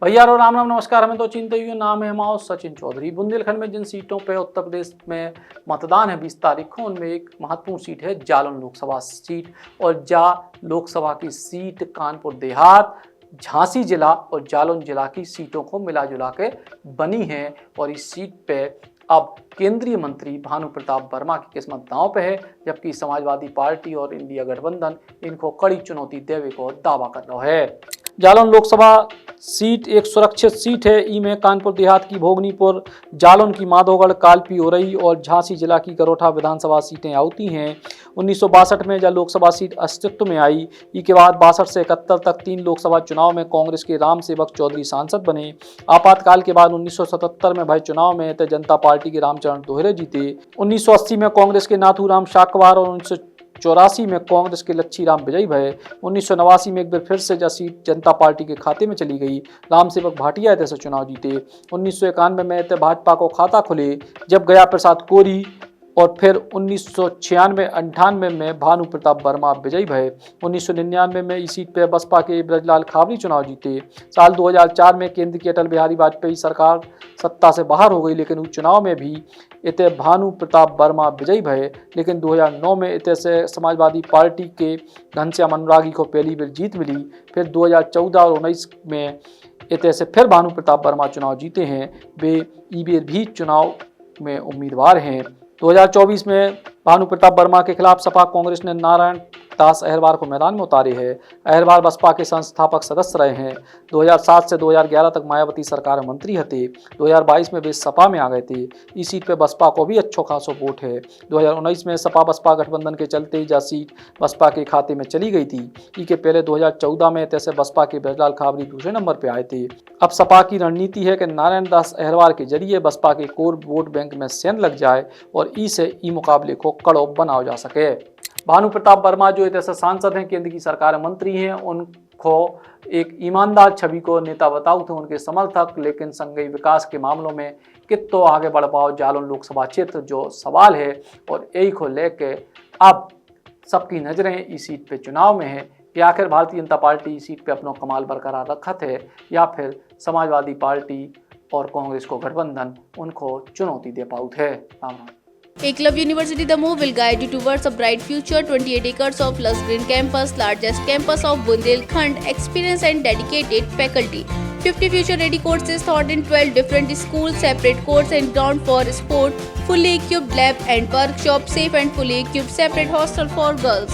भैया रो राम राम नमस्कार। हमें तो चिंता ही नाम है हमारा सचिन चौधरी। बुंदेलखंड में जिन सीटों पे उत्तर प्रदेश में मतदान है 20 तारीख को, उनमें एक महत्वपूर्ण सीट है जालौन लोकसभा सीट। और लोकसभा की सीट कानपुर देहात, झांसी जिला और जालौन जिला की सीटों को मिला जुला के बनी है। और इस सीट पे अब केंद्रीय मंत्री भानु प्रताप वर्मा की किस्मत दांव पे है, जबकि समाजवादी पार्टी और इंडिया गठबंधन इनको कड़ी चुनौती देवे को दावा कर रहा है। जालौन लोकसभा सीट एक सुरक्षित सीट है। इनमें कानपुर देहात की भोगनीपुर, जालौन की माधोगढ़, कालपी, ओरई और झांसी जिला की गरोठा विधानसभा सीटें आती हैं। 1962 में जब लोकसभा सीट अस्तित्व में आई, इसके बाद 62 से 71 तक 3 लोकसभा चुनाव में कांग्रेस के राम सेवक चौधरी सांसद बने। आपातकाल के बाद 1977 में भये चुनाव में जनता पार्टी के रामचरण दोहरे जीते। 1980 में कांग्रेस के नाथूराम शाकवार और 1984 में कांग्रेस के लच्छी राम विजयी भये। 1989 में एक बार फिर से सीट जनता पार्टी के खाते में चली गई। राम सेवक भाटिया ऐसे चुनाव जीते। 1991 में भाजपा को खाता खुले जब गया प्रसाद कोरी, और फिर 1996-98 में भानु प्रताप वर्मा विजयी भये। 1999 में इस सीट पर बसपा के ब्रजलाल खाबरी चुनाव जीते। साल 2004 में केंद्र की अटल बिहारी वाजपेयी सरकार सत्ता से बाहर हो गई, लेकिन उस चुनाव में भी इते भानु प्रताप वर्मा विजयी भये। लेकिन 2009 में इते से समाजवादी पार्टी के घनश्याम अनुरागी को पहली बार जीत मिली। फिर 2014 और 19 में इते से फिर भानु प्रताप वर्मा चुनाव जीते हैं। वे इस बार भी चुनाव में उम्मीदवार हैं। 2024 में भानु प्रताप वर्मा के खिलाफ सपा कांग्रेस ने नारायण दास अहिरवार को मैदान में उतारे हैं। अहिरवार बसपा के संस्थापक सदस्य रहे हैं। 2007 से 2011 तक मायावती सरकार में मंत्री थे। 2022 में वे सपा में आ गए थे। इस सीट पे बसपा को भी अच्छो खासो वोट है। 2019 में सपा बसपा गठबंधन के चलते यह सीट बसपा के खाते में चली गई थी। इसके पहले 2014 में तैसे बसपा के ब्रजलाल खाबरी दूसरे नंबर पर आए थे। अब सपा की रणनीति है कि नारायण दास अहिरवार के जरिए बसपा के कोर वोट बैंक में सेंध लग जाए और ई मुकाबले को कड़ो बनाया जा सके। भानु प्रताप वर्मा जो ऐसे सांसद हैं, केंद्र की सरकार में मंत्री हैं, उनको एक ईमानदार छवि को नेता बताऊ थे उनके समर्थक, लेकिन संघीय विकास के मामलों में कितो आगे बढ़ पाओ जालौन लोकसभा क्षेत्र जो सवाल है। और यही को लेके अब सबकी नजरें इस सीट पे चुनाव में है कि आखिर भारतीय जनता पार्टी इस सीट पे अपना कमाल बरकरार रखत है या फिर समाजवादी पार्टी और कांग्रेस को गठबंधन उनको चुनौती दे पाऊ थे। Ram Ram. Eklavya University Damoh will guide you towards a bright future. 28 acres of lush green campus, largest campus of Bundelkhand, experienced and dedicated faculty. 50 future-ready courses taught in 12 different schools, separate courts and ground for sport, fully equipped lab and workshop, safe and fully equipped separate hostel for girls.